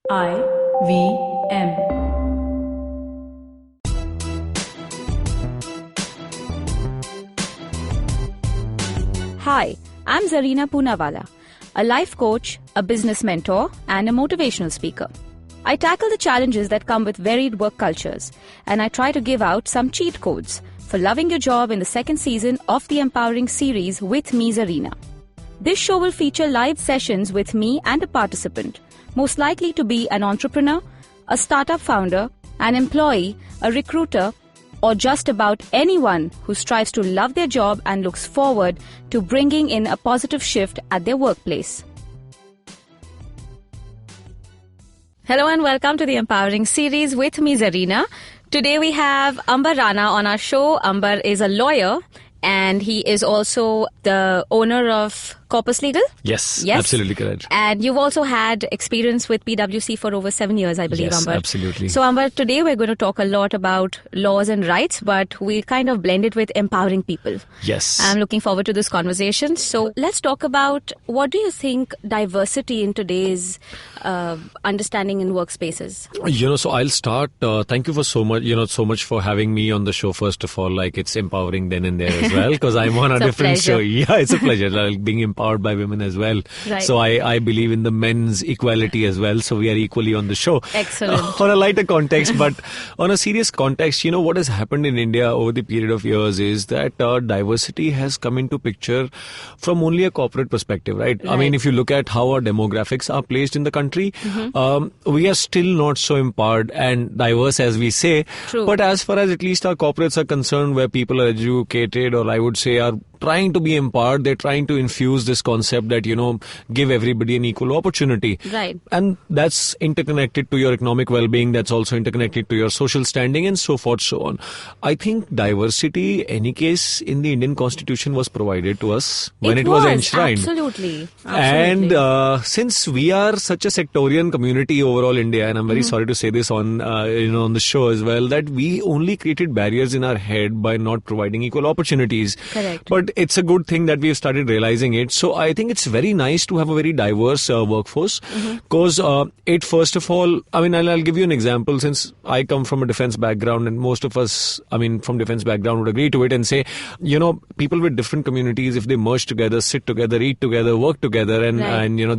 IVM. Hi, I'm Zarina Poonawalla, a life coach, a business mentor, and a motivational speaker. I tackle the challenges that come with varied work cultures, and I try to give out some cheat codes for loving your job in the second season of the Empowering series with me, Zarina. This show will feature live sessions with me and a participant, most likely to be an entrepreneur, a startup founder, an employee, a recruiter, or just about anyone who strives to love their job and looks forward to bringing in a positive shift at their workplace. Hello and welcome to the Empowering series with me, Zarina. Today we have Amber Rana on our show. Amber is a lawyer and he is also the owner of Corpus Legal? Yes, absolutely correct. And you've also had experience with PwC for over 7 years, I believe, yes, Amber. Absolutely. So, Amber, today we're going to talk a lot about laws and rights, but we kind of blend it with empowering people. Yes. I'm looking forward to this conversation. So, let's talk about what do you think diversity in today's understanding in workspaces? So I'll start. Thank you for so much for having me on the show. First of all, it's empowering then and there as well, because I'm on a different show. Yeah, it's a pleasure. Being empowered by women as well. Right. So I believe in the men's equality as well. So we are equally on the show. Excellent. On a lighter context, but on a serious context, what has happened in India over the period of years is that diversity has come into picture from only a corporate perspective, right? I mean, if you look at how our demographics are placed in the country, we are still not so empowered and diverse as we say. True. But as far as at least our corporates are concerned, where people are educated, or I would say are trying to be empowered, they're trying to infuse this concept that, give everybody an equal opportunity. Right. And that's interconnected to your economic well-being, that's also interconnected to your social standing and so forth, so on. I think diversity, any case, in the Indian Constitution was provided to us when it was enshrined. Absolutely. And since we are such a sectarian community overall India, and I'm very sorry to say this on the show as well, that we only created barriers in our head by not providing equal opportunities. Correct. But it's a good thing that we've started realizing it. So I think it's very nice to have a very diverse workforce, because it, first of all, I'll give you an example, since I come from a defense background, and most of us, from defense background would agree to it and say, people with different communities, if they merge together, sit together, eat together, work together, and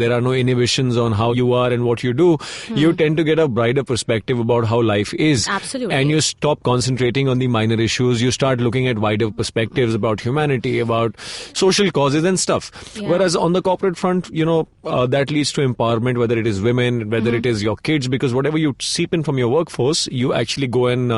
there are no inhibitions on how you are and what you do, you tend to get a brighter perspective about how life is. Absolutely. And you stop concentrating on the minor issues. You start looking at wider perspectives about humanity, about social causes and stuff. Yeah. Whereas on the corporate front, that leads to empowerment, whether it is women, whether it is your kids, because whatever you seep in from your workforce, you actually go and,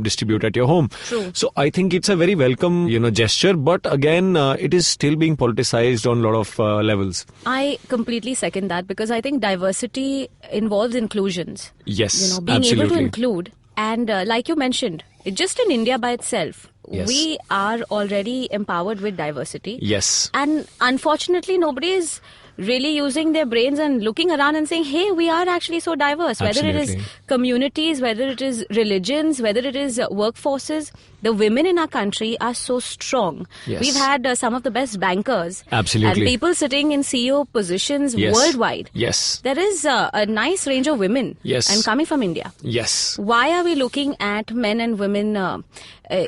distribute at your home. True. So I think it's a very welcome, gesture. But again, it is still being politicized on a lot of levels. I completely second that, because I think diversity involves inclusions. Yes, being absolutely. able to include. And like you mentioned, just in India by itself, yes, we are already empowered with diversity. Yes. And unfortunately, nobody is really using their brains and looking around and saying, hey, we are actually so diverse. Absolutely. Whether it is communities, whether it is religions, whether it is workforces, the women in our country are so strong. Yes. We've had some of the best bankers. Absolutely. And people sitting in CEO positions Yes. worldwide. Yes. There is a nice range of women. Yes. And coming from India. Yes. Why are we looking at men and women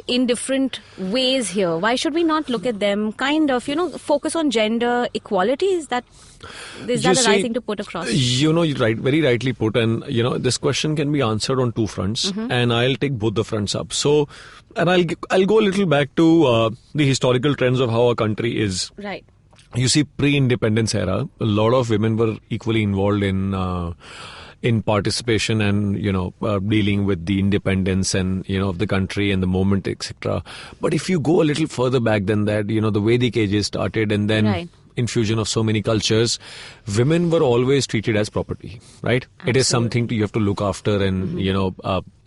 in different ways here? Why should we not look at them focus on gender equality? Is that the right thing to put across? You're right, very rightly put. And, this question can be answered on two fronts. And I'll take both the fronts up. So, and I'll go a little back to the historical trends of how our country is. Right. You see, pre-independence era, a lot of women were equally involved in participation and, dealing with the independence and, of the country and the moment, etc. But if you go a little further back than that, the Vedic ages started, and then infusion of so many cultures, women were always treated as property, right? Absolutely. It is something you have to look after, and,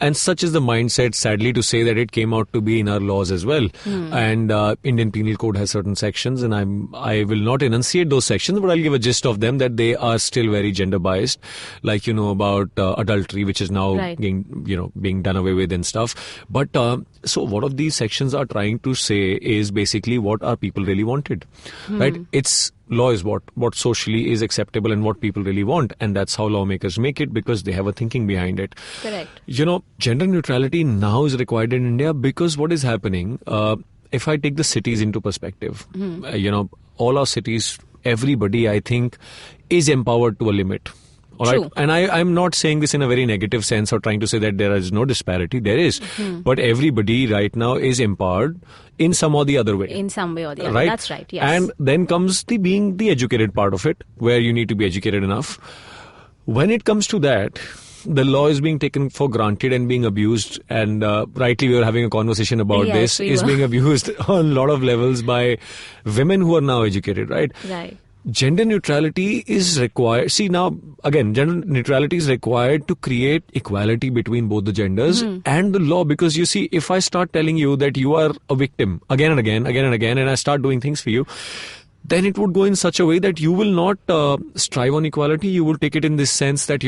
and such is the mindset, sadly to say, that it came out to be in our laws as well. And Indian Penal Code has certain sections, and I will not enunciate those sections, but I'll give a gist of them, that they are still very gender biased, like, about adultery, which is now being done away with and stuff. But so what of these sections are trying to say is basically what our people really wanted, right? It's law is what socially is acceptable and what people really want. And that's how lawmakers make it, because they have a thinking behind it. Correct. Gender neutrality now is required in India because what is happening, if I take the cities into perspective, all our cities, everybody, I think, is empowered to a limit. All right. And I'm not saying this in a very negative sense or trying to say that there is no disparity. There is. But everybody right now is empowered in some or the other way. In some way or the other. Right? That's right. Yes. And then comes being the educated part of it, where you need to be educated enough. When it comes to that, the law is being taken for granted and being abused. And rightly, we were having a conversation about this. Is being abused on a lot of levels by women who are now educated, right? Right. Gender neutrality is required. See, now, again, gender neutrality is required to create equality between both the genders and the law. Because you see, if I start telling you that you are a victim again and again, and I start doing things for you, then it would go in such a way that you will not strive on equality. You will take it in this sense that,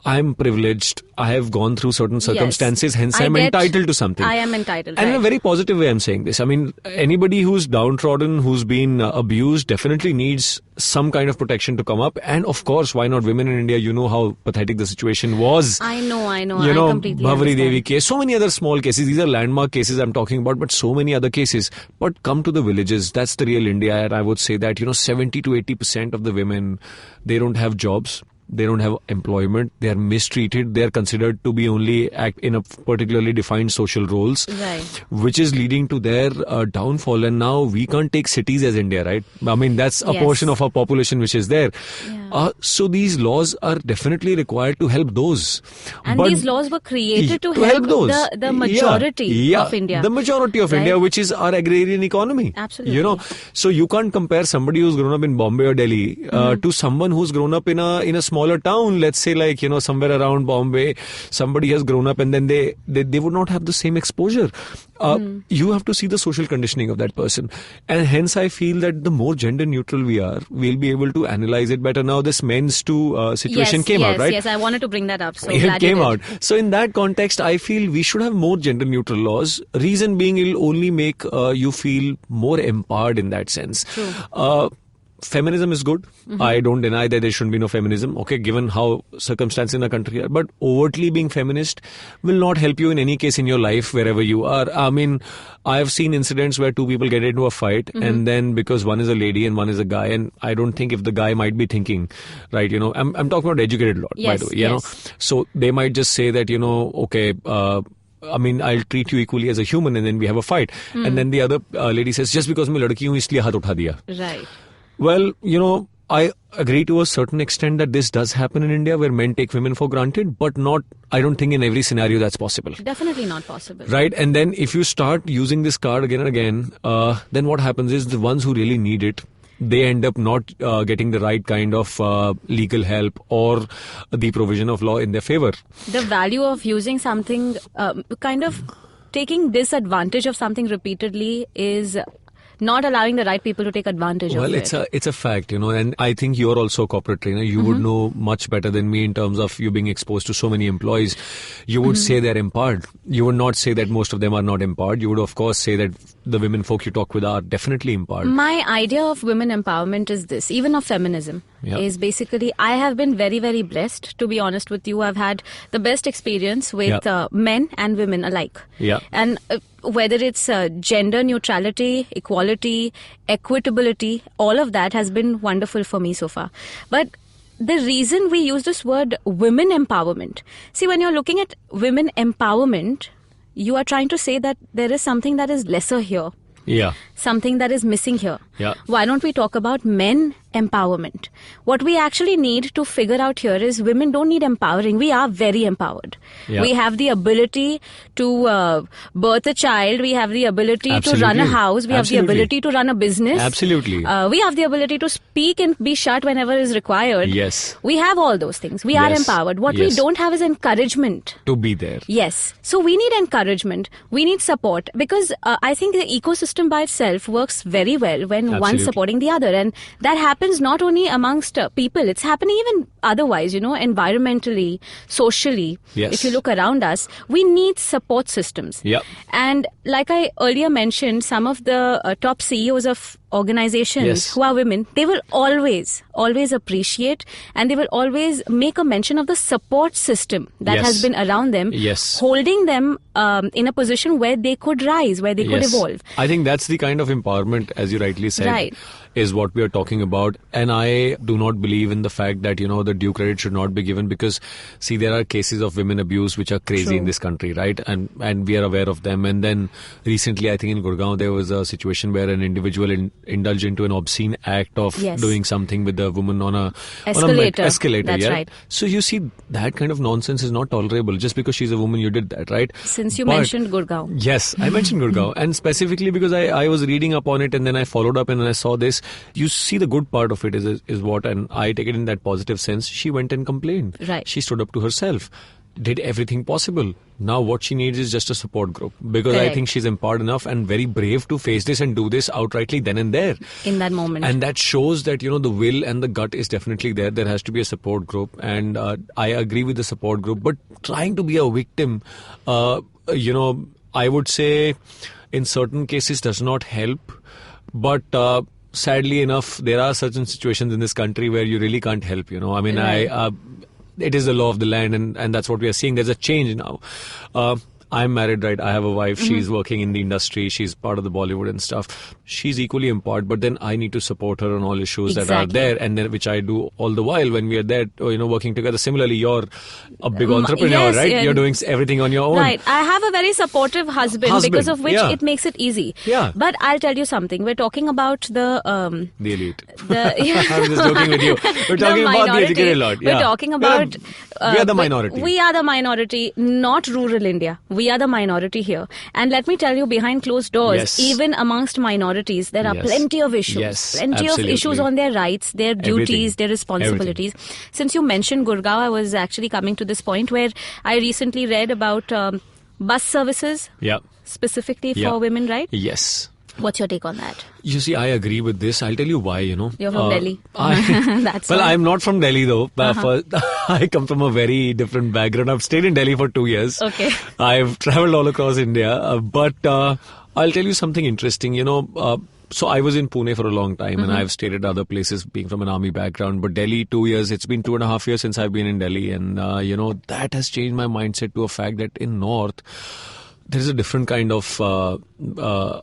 I'm privileged. I have gone through certain circumstances, hence I'm entitled to something. I am entitled. And in a very positive way, I'm saying this. I mean, anybody who's downtrodden, who's been abused, definitely needs some kind of protection to come up. And of course, why not women in India? You know how pathetic the situation was. I know. I completely Bhavari understand. Devi case, so many other small cases. These are landmark cases I'm talking about, but so many other cases. But come to the villages. That's the real India. And I would say that, 70 to 80% of the women, they don't have jobs. They don't have employment. They are mistreated. They are considered to be only in a particularly defined social roles, right, which is leading to their downfall. And now we can't take cities as India, right? I mean, that's a portion of our population which is there. Yeah. So these laws are definitely required to help those. And these laws were created to help those. The majority of India. The majority of India, which is our agrarian economy. Absolutely. So you can't compare somebody who's grown up in Bombay or Delhi to someone who's grown up in a smaller town. Let's say somewhere around Bombay, somebody has grown up and then they would not have the same exposure. You have to see the social conditioning of that person. And hence I feel that the more gender neutral we are, we'll be able to analyze it better. Now this men's too situation came out, right? Yes, I wanted to bring that up. So it came out. So in that context, I feel we should have more gender neutral laws. Reason being, it'll only make you feel more empowered in that sense. True. Feminism is good. I don't deny that there shouldn't be no feminism, okay, given how circumstances in the country are. But overtly being feminist will not help you in any case in your life, wherever you are. I mean, I have seen incidents where two people get into a fight and then because one is a lady and one is a guy, and I don't think if the guy might be thinking, right, I'm talking about educated lot, by the way, you know. So they might just say that, okay, I mean, I'll treat you equally as a human, and then we have a fight. And then the other lady says, just because मैं लड़की हूँ इसलिए हाथ उठा दिया. Right. Well, I agree to a certain extent that this does happen in India where men take women for granted, but I don't think in every scenario that's possible. Definitely not possible. Right? And then if you start using this card again and again, then what happens is the ones who really need it, they end up not getting the right kind of legal help or the provision of law in their favor. The value of using something, kind of taking disadvantage of something repeatedly is not allowing the right people to take advantage of it. Well, it's a fact, and I think you're also a corporate trainer. You would know much better than me in terms of you being exposed to so many employees. You would say they're empowered. You would not say that most of them are not empowered. You would, of course, say that the women folk you talk with are definitely empowered. My idea of women empowerment is this, even of feminism, is basically, I have been very, very blessed, to be honest with you. I've had the best experience with men and women alike. Yeah. And whether it's gender neutrality, equality, equitability, all of that has been wonderful for me so far. But the reason we use this word women empowerment, see, when you're looking at women empowerment, you are trying to say that there is something that is lesser here. Yeah. Something that is missing here. Yeah. Why don't we talk about men empowerment? What we actually need to figure out here is women don't need empowering. We are very empowered. Yeah. We have the ability to birth a child. We have the ability to run a house. We have the ability to run a business. Absolutely. We have the ability to speak and be shut whenever is required. Yes. We have all those things. We are empowered. What we don't have is encouragement. To be there. Yes. So we need encouragement. We need support, because I think the ecosystem by itself works very well when one's supporting the other. And that happens not only amongst people, it's happening even otherwise, environmentally, socially. Yes. If you look around us, we need support systems. Yep. And like I earlier mentioned, some of the top CEOs of organizations who are women, they will always appreciate, and they will always make a mention of the support system that has been around them, holding them in a position where they could rise, where they could evolve. I think that's the kind of empowerment, as you rightly said, is what we are talking about. And I do not believe in the fact that, the due credit should not be given, because, see, there are cases of women abuse which are crazy in this country, right? And we are aware of them. And then recently, I think in Gurgaon, there was a situation where an individual indulged into an obscene act of doing something with a woman on a escalator. That's right. So you see, that kind of nonsense is not tolerable. Just because she's a woman, you did that, right? Since you mentioned Gurgaon. Yes, I mentioned Gurgaon. And specifically because I was reading up on it, and then I followed up and I saw this. You see, the good part of it is what, and I take it in that positive sense, she went and complained. Right. She stood up to herself, did everything possible. Now what she needs is just a support group, because I think she's empowered enough and very brave to face this and do this outrightly then and there. In that moment. And that shows that, the will and the gut is definitely there. There has to be a support group. And I agree with the support group. But trying to be a victim, I would say in certain cases does not help. But sadly enough, there are certain situations in this country where you really can't help, I mean, it is the law of the land, and that's what we are seeing. There's a change now. I'm married, right? I have a wife. She's working in the industry. She's part of the Bollywood and stuff. She's equally empowered, but then I need to support her on all issues that are there, and then which I do all the while when we are there, working together. Similarly, you're a big entrepreneur, right? You're doing everything on your own. Right. I have a very supportive husband because of which it makes it easy. Yeah. But I'll tell you something. We're talking about the elite. I'm just joking with you. We're talking about the educated lot. We're talking about... we are the minority. We are the minority, not rural India. We are the minority here. And let me tell you, behind closed doors, even amongst minorities, there are plenty of issues. Plenty of issues on their rights, their duties, their responsibilities. Since you mentioned Gurgaon, I was actually coming to this point where I recently read about bus services, specifically for women, right? Yes. What's your take on that? You see, I agree with this. I'll tell you why, You're from Delhi. That's well, why. I'm not from Delhi though. I come from a very different background. I've stayed in Delhi for 2 years. Okay. I've traveled all across India. But I'll tell you something interesting. So I was in Pune for a long time, and I've stayed at other places being from an army background. But Delhi, 2 years, it's been 2.5 years since I've been in Delhi. And, that has changed my mindset to a fact that in North, there is a different kind of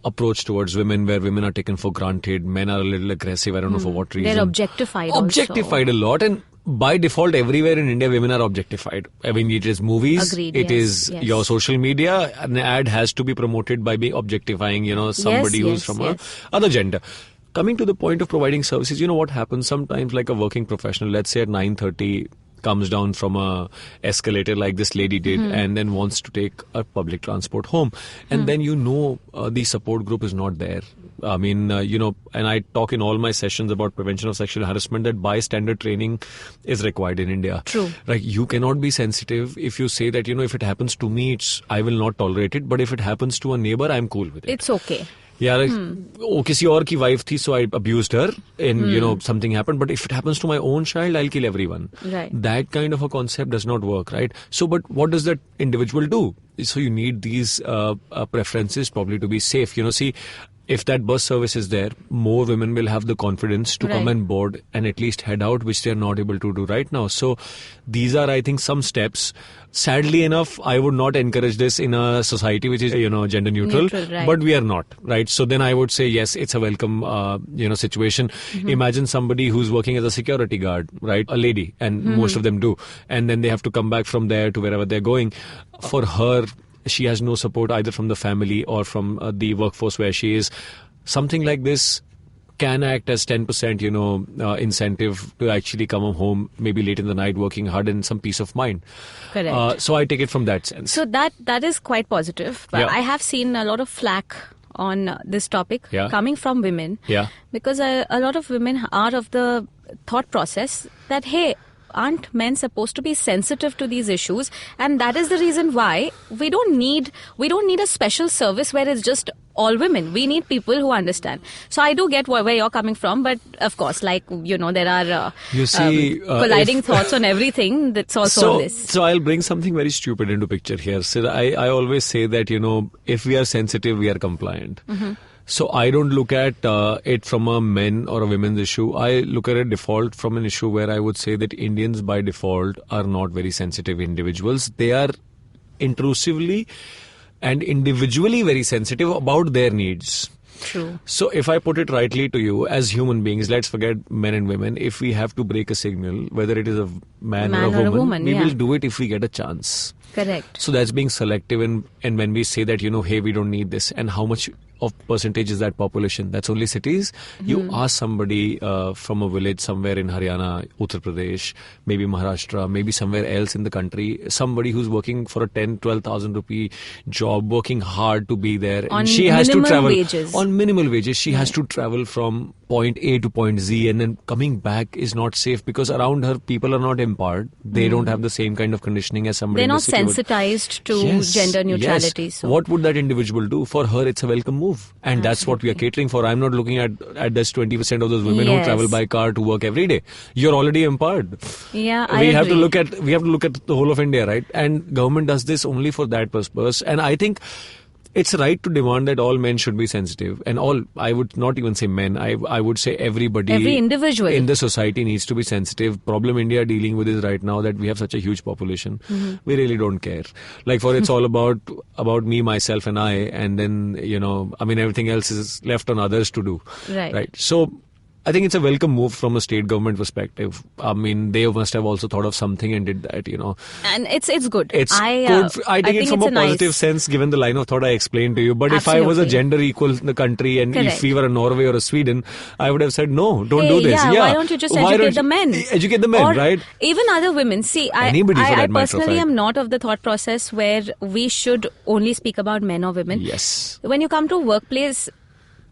approach towards women, where women are taken for granted. Men are a little aggressive. I don't know for what reason. They're objectified a lot. And by default, everywhere in India, women are objectified. I mean, it is movies. Agreed, it is your social media. An ad has to be promoted by being objectifying, somebody who's from a other gender. Coming to the point of providing services, what happens sometimes, like a working professional, let's say at 9:30, comes down from a escalator like this lady did, and then wants to take a public transport home, and then the support group is not there. I mean, and I talk in all my sessions about prevention of sexual harassment that bystander training is required in India. True. Like, you cannot be sensitive if you say that, if it happens to me, I will not tolerate it, but if it happens to a neighbor, I'm cool with it. It's okay. Yeah, like, किसी और की wife थी, so I abused her, and something happened. But if it happens to my own child, I'll kill everyone. Right. That kind of a concept does not work, right? So, but what does that individual do? So you need these preferences probably to be safe. See, if that bus service is there, more women will have the confidence to come and board and at least head out, which they are not able to do right now. So these are, I think, some steps. Sadly enough, I would not encourage this in a society which is, gender neutral, right. But we are not, right? So then I would say, yes, it's a welcome, situation. Imagine somebody who's working as a security guard, right? A lady, and most of them do. And then they have to come back from there to wherever they're going. For her, she has no support either from the family or from the workforce where she is. Something like this can act as 10%, incentive to actually come home maybe late in the night, working hard, and some peace of mind. Correct. So I take it from that sense. So that is quite positive. But I have seen a lot of flack on this topic coming from women. Yeah. Because a lot of women are of the thought process that, hey, aren't men supposed to be sensitive to these issues? And that is the reason why we don't need a special service where it's just all women. We need people who understand. So I do get where you're coming from, but of course, there are colliding thoughts on everything. That's also on this. So I'll bring something very stupid into picture here. So I always say that, if we are sensitive, we are compliant. So I don't look at it from a men or a women's issue. I look at it default from an issue where I would say that Indians by default are not very sensitive individuals. They are intrusively and individually very sensitive about their needs. True. So if I put it rightly to you, as human beings, let's forget men and women, if we have to break a signal, whether it is a man or a woman, we will do it if we get a chance. Correct. So that's being selective, and when we say that, hey, we don't need this, and how much of percentage is that population? That's only cities. You ask somebody from a village somewhere in Haryana, Uttar Pradesh, maybe Maharashtra, maybe somewhere else in the country, somebody who's working for a 10,000-12,000 rupee job, working hard to be there, on and she has to travel wages. On minimal wages. She has to travel from point A to point Z, and then coming back is not safe because around her people are not empowered. They don't have the same kind of conditioning as somebody. They're in not the city sensitized to gender neutrality. Yes. So What would that individual do? For her, it's a welcome move. And that's what we are catering for. I'm not looking at this 20% of those women who travel by car to work every day. You're already empowered. Yeah, we have to look at the whole of India, right? And government does this only for that purpose. And I think it's right to demand that all men should be sensitive, and I would not even say men, I would say every individual in the society needs to be sensitive. Problem India dealing with is right now that we have such a huge population. We really don't care. Like it's all about me, myself and I, and then everything else is left on others to do. Right. So I think it's a welcome move from a state government perspective. I mean, they must have also thought of something and did that, And it's good. It's good. I take it from a positive sense, given the line of thought I explained to you. But if I was a gender equal in the country, and if we were a Norway or a Sweden, I would have said, no, don't do this. Why don't you just educate the men? Educate the men, or right? Even other women. See, I personally am not of the thought process where we should only speak about men or women. Yes. When you come to workplace,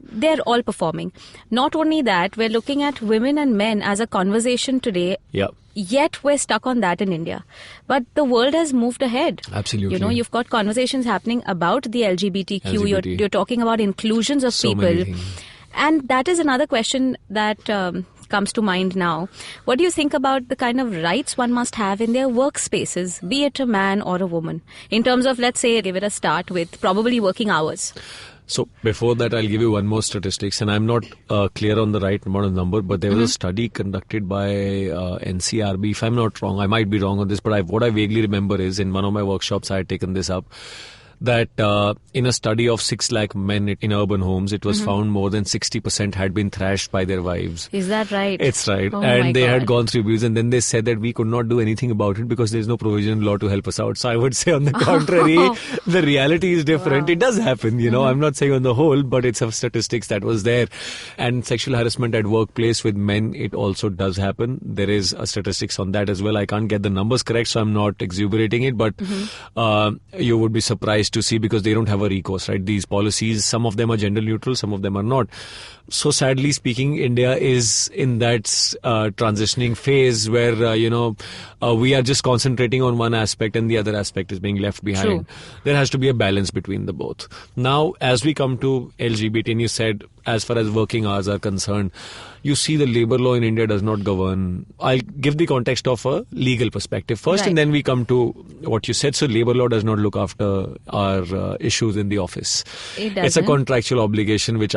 they're all performing. Not only that, we're looking at women and men as a conversation today. Yeah. Yet we're stuck on that in India. But the world has moved ahead. Absolutely. You've got conversations happening about the LGBTQ. You're talking about inclusions of people. And that is another question that comes to mind now. What do you think about the kind of rights one must have in their workspaces, be it a man or a woman? In terms of, let's say, give it a start with probably working hours. So before that, I'll give you one more statistics, and I'm not clear on the right amount of number, but there was a study conducted by NCRB. If I'm not wrong, I might be wrong on this, but what I vaguely remember is in one of my workshops, I had taken this up, that in a study of 6 lakh men in urban homes, it was found more than 60% had been thrashed by their wives. Is that right? It's right. And they had gone through abuse, and then they said that we could not do anything about it because there's no provision in law to help us out. So I would say on the contrary, the reality is different. Wow. It does happen, I'm not saying on the whole, but it's a statistics that was there. And sexual harassment at workplace with men, it also does happen. There is a statistics on that as well. I can't get the numbers correct, so I'm not exuberating it, but you would be surprised to see, because they don't have a recourse, right? These policies, some of them are gender neutral, some of them are not. So sadly speaking, India is in that transitioning phase where, we are just concentrating on one aspect and the other aspect is being left behind. True. There has to be a balance between the both. Now, as we come to LGBT, and you said, as far as working hours are concerned, you see the labor law in India does not govern. I'll give the context of a legal perspective first, right, and then we come to what you said. So labor law does not look after our issues in the office. It's a contractual obligation, which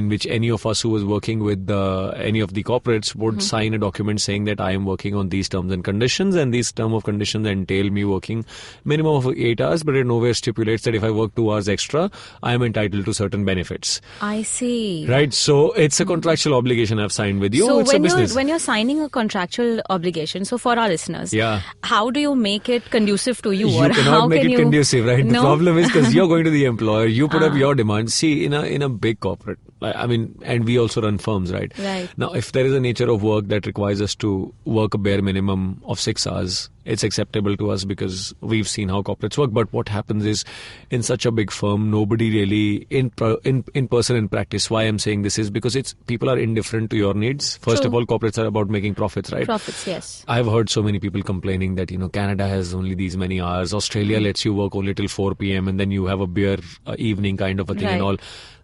which any of us who was working with any of the corporates would sign a document saying that I am working on these terms and conditions, and these terms of conditions entail me working minimum of 8 hours, but it nowhere stipulates that if I work 2 hours extra, I am entitled to certain benefits. I see. Right. So it's a contractual obligation I've signed with you. So it's a business. When you're signing a contractual obligation, so for our listeners, how do you make it conducive to you? You cannot make it conducive, right? No? The problem is because you're going to the employer, you put up your demands. See, in a big corporate, and we also run firms, right? Right. Now, if there is a nature of work that requires us to work a bare minimum of 6 hours, it's acceptable to us because we've seen how corporates work. But what happens is, in such a big firm, nobody really in person in practice. Why I'm saying this is because people are indifferent to your needs. First of all, corporates are about making profits, right? Profits, yes. I've heard so many people complaining that Canada has only these many hours. Australia lets you work only till 4 p.m. and then you have a beer evening kind of a thing and all.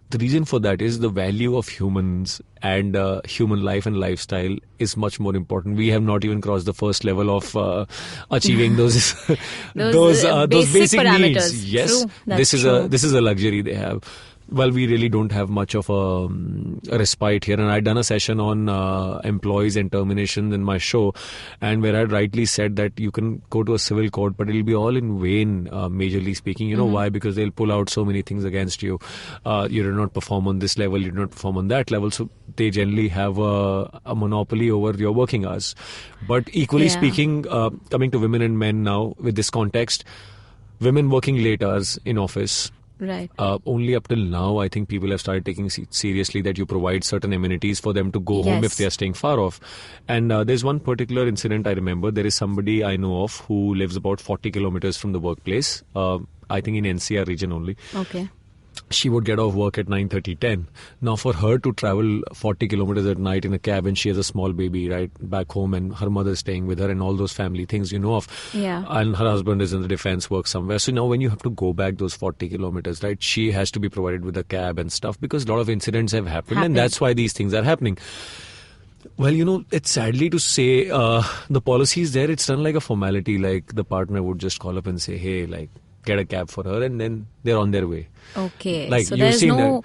The reason for that is the value of humans and human life and lifestyle is much more important. We have not even crossed the first level of achieving those basic parameters. needs. Yes, True. this is a luxury they have. well, we really don't have much of a respite here. And I'd done a session on employees and terminations in my show, and where I'd rightly said that you can go to a civil court, but it'll be all in vain, majorly speaking. You know why? Because they'll pull out so many things against you. You did not perform on this level, you did not perform on that level. So they generally have a monopoly over your working hours. But equally speaking, coming to women and men now with this context, women working late hours in office. Right. Only up till now, I think people have started taking seriously that you provide certain amenities for them to go home if they are staying far off. And there's one particular incident I remember. There is somebody I know of who lives about 40 kilometers from the workplace. I think in NCR region only. Okay. She would get off work at 9:30, 10. Now, for her to travel 40 kilometers at night in a cab, and she has a small baby right back home, and her mother is staying with her, and all those family things you know of. Yeah. And her husband is in the defense work somewhere. So now when you have to go back those 40 kilometers, right, she has to be provided with a cab and stuff, because a lot of incidents have happened. And that's why these things are happening. Well, you know, it's sadly to say, the policy is there. It's done like a formality. Like the partner would just call up and say, hey, like, get a cab for her, and then they're on their way. Okay. Like, so there's no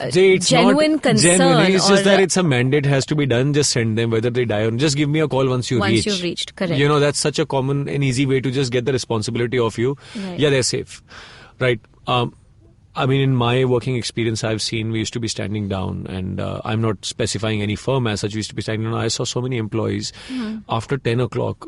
genuine concern. Genuine. It's just that it's a mandate has to be done. Just send them, whether they die or just give me a call once you reach. Once you've reached, correct. You know, that's such a common and easy way to just get the responsibility off you. Right. Yeah, they're safe. Right. I mean, in my working experience, I've seen we used to be standing down, and I'm not specifying any firm as such. We used to be standing down. I saw so many employees. After 10 o'clock,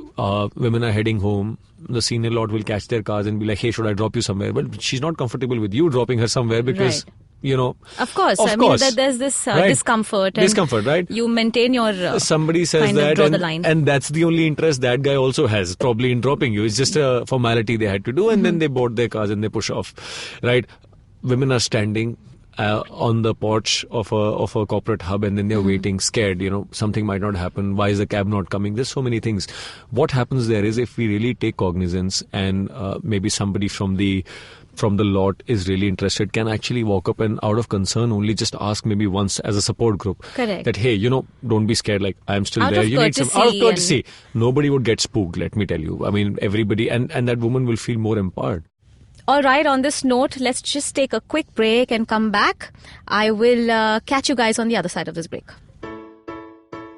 women are heading home. The senior lot will catch their cars and be like, hey, should I drop you somewhere? But she's not comfortable with you dropping her somewhere because... Right. You know, of course. I mean, there's this discomfort. And discomfort, right? You maintain your somebody says kind that, of draw the line. And that's the only interest that guy also has, probably in dropping you. It's just a formality they had to do, and then they board their cars and they push off, right? Women are standing on the porch of a corporate hub, and then they're waiting, scared. You know, something might not happen. Why is the cab not coming? There's so many things. What happens there is, if we really take cognizance, and maybe somebody from the lot is really interested, can actually walk up and out of concern only just ask maybe once as a support group. Correct. That, hey, you know, don't be scared, like I'm still out there. Of You need some out of courtesy. Nobody would get spooked, let me tell you. I mean, everybody, and that woman will feel more empowered. All right, on this note, let's just take a quick break and come back. I will catch you guys on the other side of this break.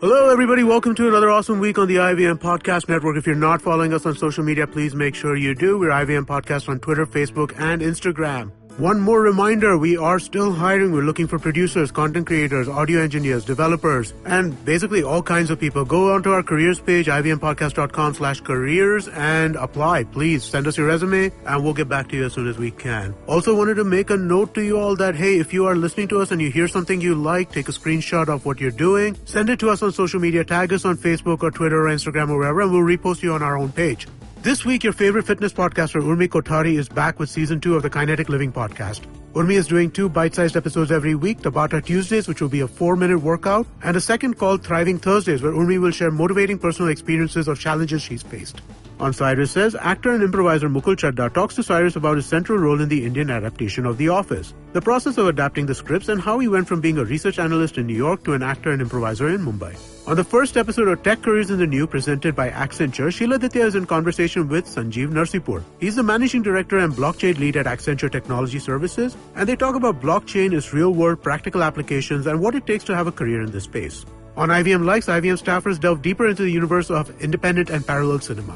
Hello, everybody. Welcome to another awesome week on the IVM Podcast Network. If you're not following us on social media, please make sure you do. We're IVM Podcast on Twitter, Facebook, and Instagram. One more reminder, we are still hiring. We're looking for producers, content creators, audio engineers, developers, and basically all kinds of people. Go onto our careers page, ivmpodcast.com/careers, and apply. Please send us your resume, and we'll get back to you as soon as we can. Also wanted to make a note to you all that, hey, if you are listening to us and you hear something you like, take a screenshot of what you're doing, send it to us on social media, tag us on Facebook or Twitter or Instagram or wherever, and we'll repost you on our own page. This week, your favorite fitness podcaster, Urmi Kothari, is back with Season 2 of the Kinetic Living podcast. Urmi is doing 2 bite-sized episodes every week, Tabata Tuesdays, which will be a 4-minute workout, and a second called Thriving Thursdays, where Urmi will share motivating personal experiences or challenges she's faced. On Cyrus Says, actor and improviser Mukul Chadda talks to Cyrus about his central role in the Indian adaptation of The Office, the process of adapting the scripts, and how he went from being a research analyst in New York to an actor and improviser in Mumbai. On the first episode of Tech Careers in the New, presented by Accenture, Sheila Ditya is in conversation with Sanjeev Narsipur. He's the managing director and blockchain lead at Accenture Technology Services, and they talk about blockchain, its real-world practical applications, and what it takes to have a career in this space. On IVM Likes, IVM staffers delve deeper into the universe of independent and parallel cinema.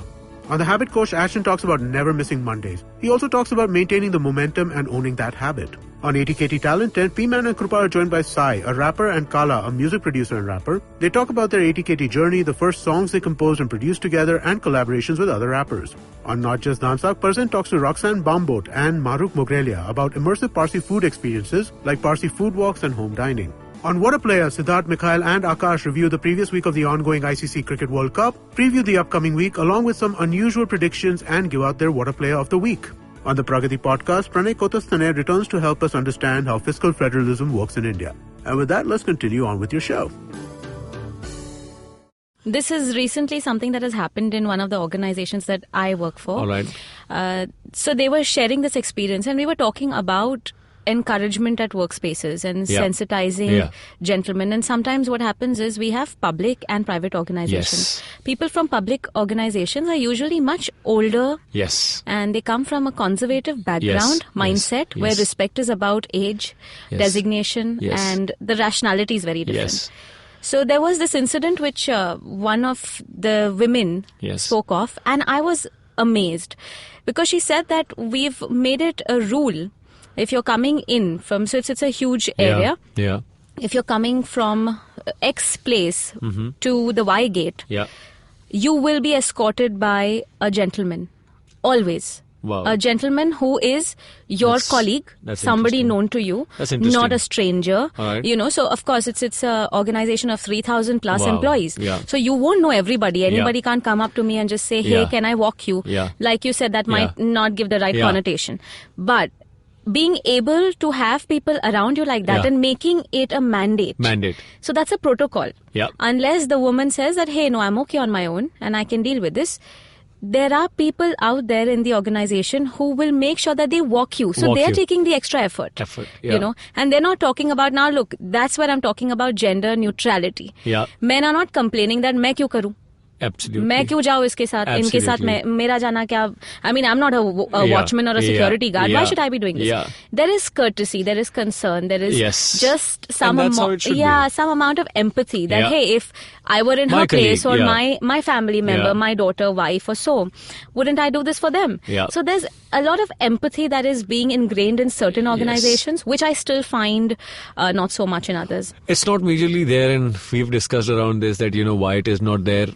On The Habit Coach, Ashton talks about never missing Mondays. He also talks about maintaining the momentum and owning that habit. On ATKT Talent 10, P-Man and Krupa are joined by Sai, a rapper, and Kala, a music producer and rapper. They talk about their ATKT journey, the first songs they composed and produced together, and collaborations with other rappers. On Not Just Dansak, Parsin talks to Roxanne Bambot and Maruk Mogrelia about immersive Parsi food experiences like Parsi food walks and home dining. On What a Player, Siddharth, Mikhail, and Akash review the previous week of the ongoing ICC Cricket World Cup, preview the upcoming week along with some unusual predictions, and give out their What a Player of the Week. On the Pragati podcast, Pranay Kotasthane returns to help us understand how fiscal federalism works in India. And with that, let's continue on with your show. This is recently something that has happened in one of the organizations that I work for. All right. So they were sharing this experience, and we were talking about encouragement at workspaces and sensitizing gentlemen. And sometimes what happens is we have public and private organizations. People from public organizations are usually much older. And they come from a conservative background, mindset, where respect is about age, designation, and the rationality is very different. So there was this incident which one of the women spoke of, and I was amazed because she said that we've made it a rule. If you're coming in from, so it's a huge area. If you're coming from X place to the Y gate, you will be escorted by a gentleman. Always. Wow. A gentleman who is your colleague, somebody known to you, not a stranger. You know, so of course it's an organization of 3,000 plus employees. So you won't know everybody. Anybody can't come up to me and just say, hey, can I walk you? Like you said, that might not give the right connotation. But being able to have people around you like that and making it a mandate. So that's a protocol. Unless the woman says that, hey, no, I'm okay on my own and I can deal with this. There are people out there in the organization who will make sure that they walk you. So they are taking the extra effort. You know, and they're not talking about, now look, that's where I'm talking about gender neutrality. Men are not complaining that मैं क्यों करूं? मैं क्यों जाऊँ इसके साथ, इनके साथ मेरा जाना क्या? I mean, I'm not a watchman or a security guard. Why should I be doing this? There is courtesy, there is concern, there is just some amount of empathy that, hey, if I were in her place or my family member, my daughter, wife or so, wouldn't I do this for them? So there's a lot of empathy that is being ingrained in certain organizations, which I still find not so much in others. It's not majorly there, and we've discussed around this that, you know, why it is not there.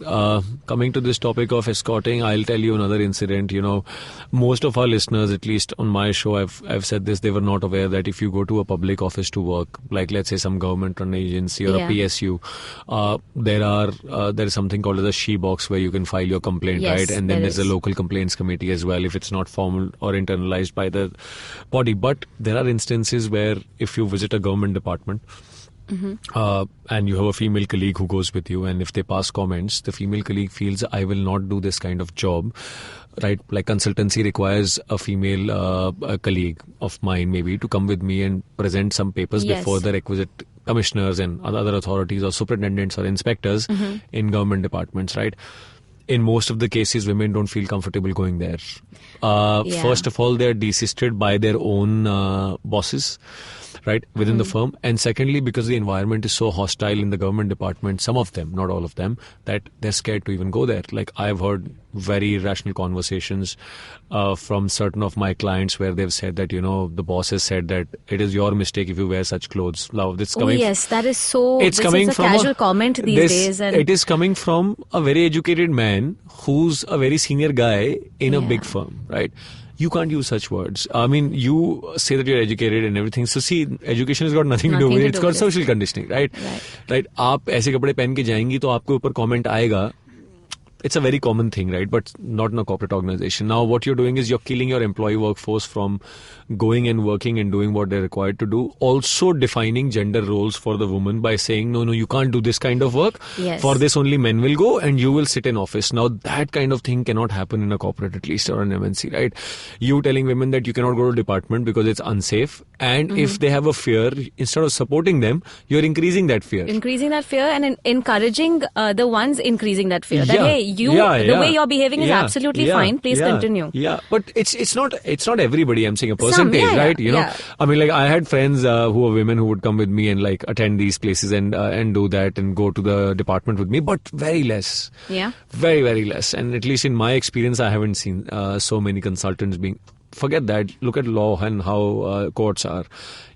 Coming to this topic of escorting, I'll tell you another incident. You know, most of our listeners, at least on my show, I've said this, they were not aware that if you go to a public office to work, like let's say some government-run agency or a PSU, there is something called as a she box where you can file your complaint, right? And then there's a local complaints committee as well if it's not formal or internalized by the body. But there are instances where if you visit a government department, and you have a female colleague who goes with you, and if they pass comments, the female colleague feels, I will not do this kind of job, right? Like consultancy requires a female colleague of mine maybe to come with me and present some papers before the requisite commissioners and other authorities or superintendents or inspectors in government departments, right? In most of the cases, women don't feel comfortable going there. First of all, they're desisted by their own bosses, right, within the firm. And secondly, because the environment is so hostile in the government department, some of them, not all of them, that they're scared to even go there. Like I've heard very rational conversations from certain of my clients where they've said that, you know, the boss has said that it is your mistake if you wear such clothes. Now, this coming that is so. It's coming from a casual comment these days, and it is coming from a very educated man who's a very senior guy in a big firm, right? You can't use such words. I mean, you say that you're educated and everything. So see, education has got nothing to do with it. It's called social conditioning, right? Right. आप ऐसे कपड़े पहन के जाएंगी तो आपके ऊपर comment आएगा. It's a very common thing, right? But not in a corporate organization. Now, what you're doing is you're killing your employee workforce from going and working and doing what they're required to do. Also defining gender roles for the woman by saying, no, you can't do this kind of work. For this, only men will go and you will sit in office. Now, that kind of thing cannot happen in a corporate, at least, or an MNC, right? You telling women that you cannot go to department because it's unsafe. And if they have a fear, instead of supporting them, you're increasing that fear. Increasing that fear and encouraging the ones increasing that fear. That, hey, the way you're behaving is absolutely fine. Please continue. But it's not everybody. I'm saying a percentage, right? You know, I mean, like I had friends who were women who would come with me and like attend these places and do that and go to the department with me, but very less. Very, very less. And at least in my experience, I haven't seen so many consultants being. Forget that. Look at law and how courts are.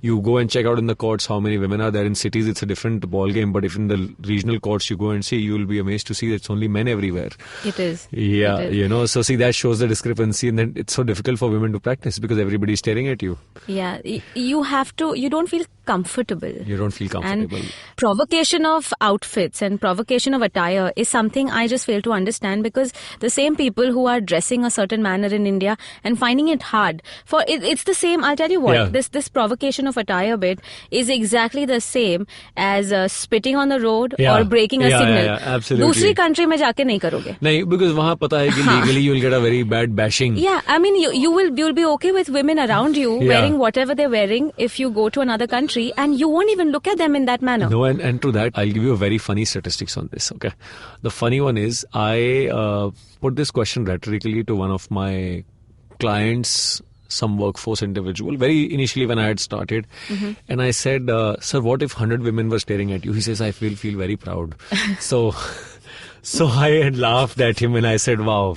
You go and check out in the courts how many women are there. In cities, it's a different ball game. But if in the regional courts you go and see, you will be amazed to see that it's only men everywhere. It is. Yeah, it is. You know. So see, that shows the discrepancy, and then it's so difficult for women to practice because everybody's staring at you. Yeah, you have to. You don't feel comfortable. You don't feel comfortable. And provocation of outfits and provocation of attire is something I just fail to understand, because the same people who are dressing a certain manner in India and finding it hard. It's the same. I'll tell you what. Yeah. This provocation of attire bit is exactly the same as spitting on the road or breaking a signal. Yeah, absolutely. दूसरी country में जाके नहीं करोगे. नहीं, because वहाँ पता है कि legally you will get a very bad bashing. Yeah, I mean you'll be okay with women around you wearing whatever they're wearing if you go to another country, and you won't even look at them in that manner. No, and to that, I'll give you a very funny statistics on this, okay? The funny one is, I put this question rhetorically to one of my clients, some workforce individual, very initially when I had started. And I said, sir, what if 100 women were staring at you? He says, I feel very proud. So I had laughed at him and I said, wow.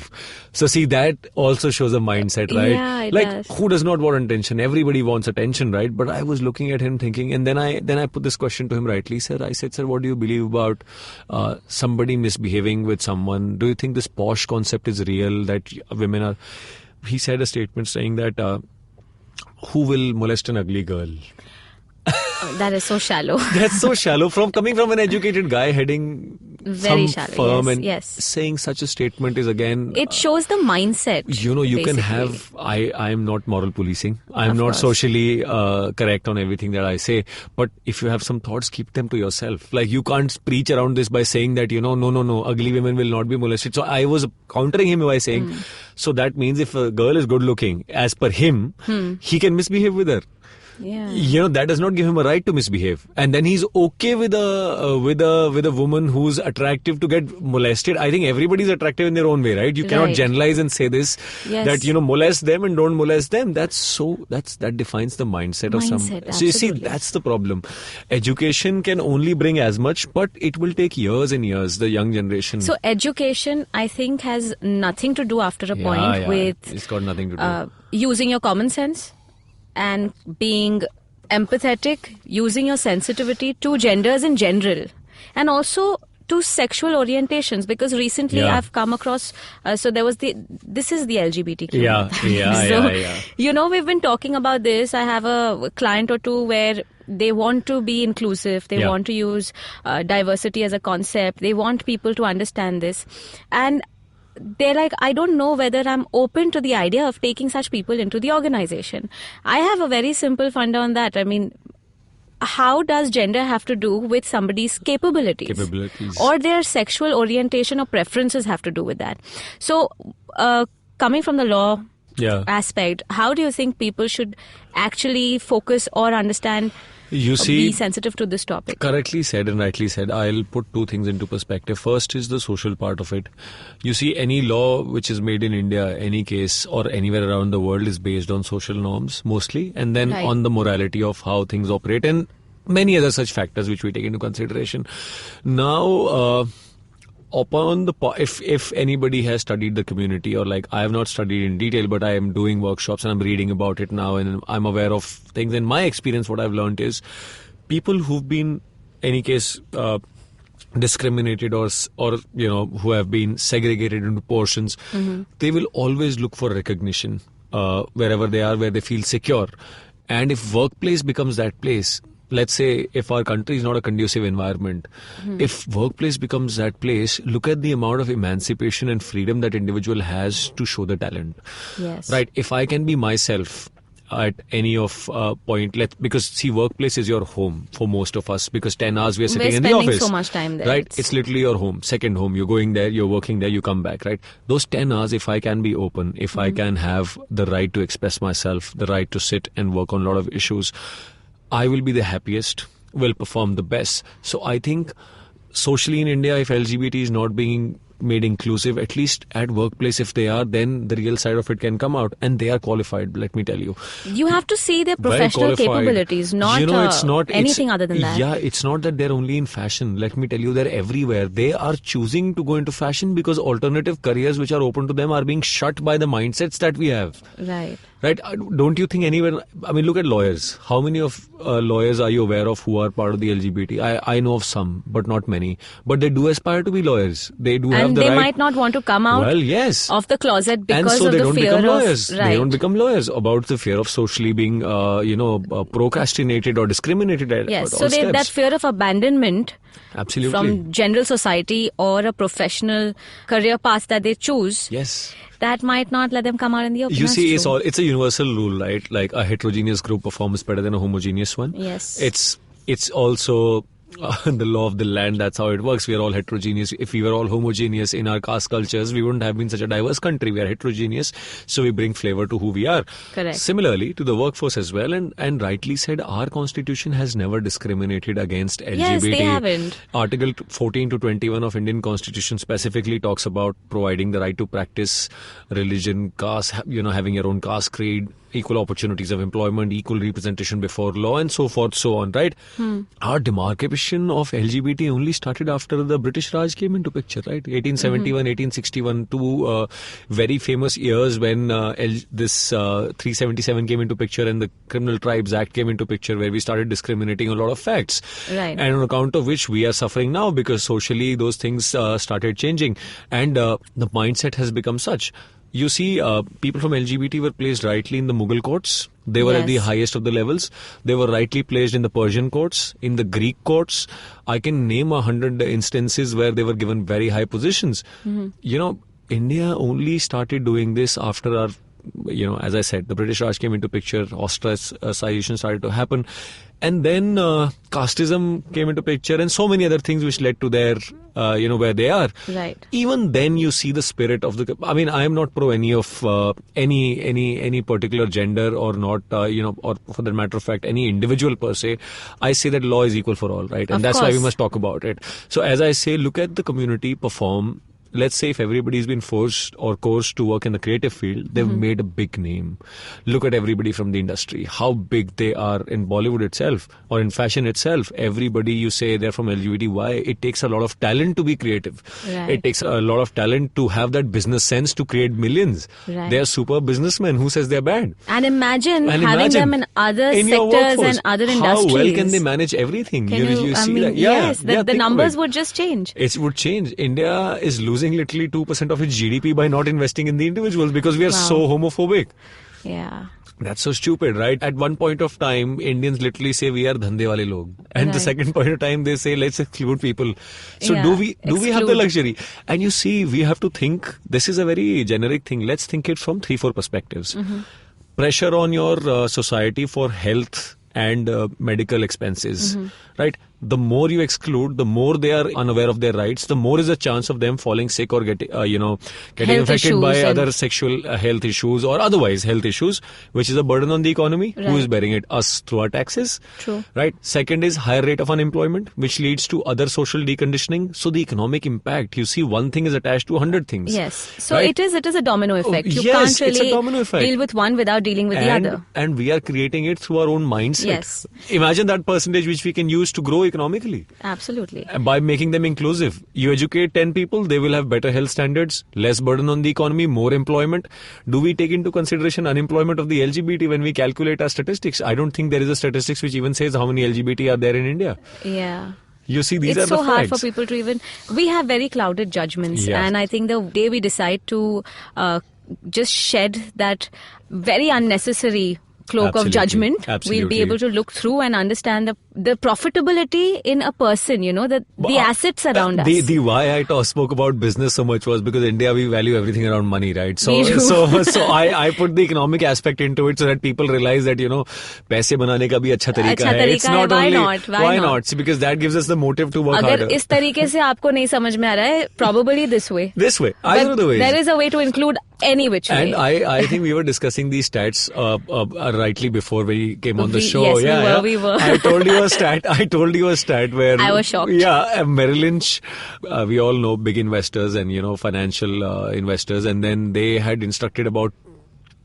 So see, that also shows a mindset, right? Yeah, it like, does. who does not want attention? Everybody wants attention, right? But I was looking at him thinking, and then I put this question to him rightly, sir. I said, sir, what do you believe about somebody misbehaving with someone? Do you think this posh concept is real, that women are... He said a statement saying that, who will molest an ugly girl? That is so shallow. That's so shallow. Coming from an educated guy heading Very some shallow, firm yes, and saying such a statement is again... It shows the mindset. You basically. Can have... I am not moral policing. I'm not course. socially correct on everything that I say. But if you have some thoughts, keep them to yourself. Like, you can't preach around this by saying that, no, ugly women will not be molested. So I was countering him by saying, so that means if a girl is good looking, as per him, he can misbehave with her. Yeah. That does not give him a right to misbehave. And then he's okay with a woman who's attractive to get molested. I think everybody's attractive in their own way, right? You cannot generalize and say this, that, molest them and don't molest them. That defines the mindset of some. So you see, that's the problem. Education can only bring as much, but it will take years and years, the young generation. So education, I think, has nothing to do after a point with... It's got nothing to do. Using your common sense and being empathetic, using your sensitivity to genders in general, and also to sexual orientations, because recently I've come across, so there was this is the LGBTQ. So, we've been talking about this. I have a client or two where they want to be inclusive. They want to use diversity as a concept. They want people to understand this. And they're like, I don't know whether I'm open to the idea of taking such people into the organization. I have a very simple funda on that. I mean, how does gender have to do with somebody's capabilities? Or their sexual orientation or preferences have to do with that? So, coming from the law aspect, how do you think people should actually focus or understand, be sensitive to this topic? Correctly said and rightly said. I'll put two things into perspective. First is the social part of it. You see, any law which is made in India, any case or anywhere around the world is based on social norms mostly, and then on the morality of how things operate and many other such factors which we take into consideration. Now, if anybody has studied the community, or like I have not studied in detail, but I am doing workshops and I'm reading about it now and I'm aware of things. In my experience, what I've learned is people who've been, any case, discriminated or who have been segregated into portions, they will always look for recognition wherever they are, where they feel secure. And if workplace becomes that place, let's say if our country is not a conducive environment, if workplace becomes that place, look at the amount of emancipation and freedom that individual has to show the talent. Yes. Right? If I can be myself at any of point, because see, workplace is your home for most of us, because 10 hours we are sitting in the office. We're spending so much time there. Right? It's literally your home, second home. You're going there, you're working there, you come back, right? Those 10 hours, if I can be open, if I can have the right to express myself, the right to sit and work on a lot of issues, I will be the happiest, will perform the best. So I think socially in India, if LGBT is not being made inclusive, at least at workplace, if they are, then the real side of it can come out, and they are qualified, let me tell you. You have to see their professional capabilities, not, anything other than that. Yeah, it's not that they're only in fashion. Let me tell you, they're everywhere. They are choosing to go into fashion because alternative careers which are open to them are being shut by the mindsets that we have. Right. Right? Don't you think anywhere... I mean, look at lawyers. How many of lawyers are you aware of who are part of the LGBT? I know of some, but not many. But they do aspire to be lawyers. They do have the right... And they might not want to come out of the closet because of the fear of... Right. They don't become lawyers about the fear of socially being, procrastinated or discriminated at. Yes, so that fear of abandonment Absolutely. from general society or a professional career path that they choose, Yes. that might not let them come out in the open. You see, That's true. it's a universal rule, right? Like a heterogeneous group performs better than a homogeneous one. Yes. It's also the law of the land. That's how it works. We are all heterogeneous. If we were all homogeneous in our caste cultures, we wouldn't have been such a diverse country. We are heterogeneous, so we bring flavor to who we are. Correct. Similarly to the workforce as well, and rightly said, our constitution has never discriminated against LGBT. Yes, they haven't. Article 14 to 21 of Indian Constitution specifically talks about providing the right to practice religion, caste, having your own caste creed, equal opportunities of employment, equal representation before law, and so forth, so on, right? Our demarcation of LGBT only started after the British Raj came into picture, right? 1871, 1861, two very famous years when this 377 came into picture and the Criminal Tribes Act came into picture, where we started discriminating a lot of facts. Right. And on account of which we are suffering now, because socially those things started changing. And the mindset has become such. You see, people from LGBT were placed rightly in the Mughal courts. They were at the highest of the levels. They were rightly placed in the Persian courts, in the Greek courts. I can name 100 instances where they were given very high positions. India only started doing this after our, as I said, the British Raj came into picture, ostracization started to happen. And then casteism came into picture, and so many other things which led to their, where they are. Right. Even then, you see the spirit of the. I mean, I am not pro any of any particular gender or not, or for that matter of fact, any individual per se. I say that law is equal for all, right? And Of that's course. why we must talk about it. So, as I say, look at the community perform. Let's say if everybody's been forced or coerced to work in the creative field, they've made a big name. Look at everybody from the industry, how big they are in Bollywood itself or in fashion itself. Everybody, you say they're from LGBT. Why? It takes a lot of talent to be creative. Right. It takes a lot of talent to have that business sense to create millions. Right. They're super businessmen. Who says they're bad? And imagine having them in other in your sectors workforce, and other how industries. well can they manage everything? Can you see that? yes, the think numbers of it. would just change. It would change. India is losing literally 2% of its GDP by not investing in the individuals because we are so homophobic. Yeah. That's so stupid, right? At one point of time, Indians literally say we are dhande wale log. And the Right. second point of time, they say let's exclude people. So Yeah, do we have the exclude. luxury? And you see, we have to think, this is a very generic thing. Let's think it from 3-4 perspectives. Pressure on your society for health and medical expenses, right? The more you exclude, the more they are unaware of their rights, the more is a chance of them falling sick or getting Health infected by issues other sexual health issues or otherwise health issues, which is a burden on the economy. Who is Right. bearing it? Us through our taxes. True. Right. Second is higher rate of unemployment, which leads to other social deconditioning. So the economic impact, you see, one thing is attached to 100 things. Yes. So right? it is a domino effect. You yes, can't it's a really domino effect. deal with one without dealing with the other. And we are creating it through our own mindset. Yes. Imagine that percentage which we can use to grow economically. Absolutely. By making them inclusive. You educate 10 people, they will have better health standards, less burden on the economy, more employment. Do we take into consideration unemployment of the LGBT when we calculate our statistics? I don't think there is a statistics which even says how many LGBT are there in India. Yeah. You see, these are It's the so hard for facts. people to even. We have very clouded judgments, Yeah. and I think the day we decide to just shed that very unnecessary cloak Absolutely. of judgment, we'll Absolutely. be able to look through and understand the profitability in a person, the assets around us. The why I spoke about business so much was because India, we value everything around money, right? So Me too. so I put the economic aspect into it so that people realize that पैसे बनाने का भी अच्छा तरीका है. It's तरीका है. not Why only not? Why not? See, because that gives us the motive to work अगर harder. इस तरीके से आपको नहीं समझ में आ रहा है, probably this way. This way, either of the ways. There is a way to include any which way. And I think we were discussing these stats rightly before we came on the show. Yes, we were. I told you a stat where I was shocked. Yeah, Merrill Lynch. We all know big investors and financial investors, and then they had instructed about,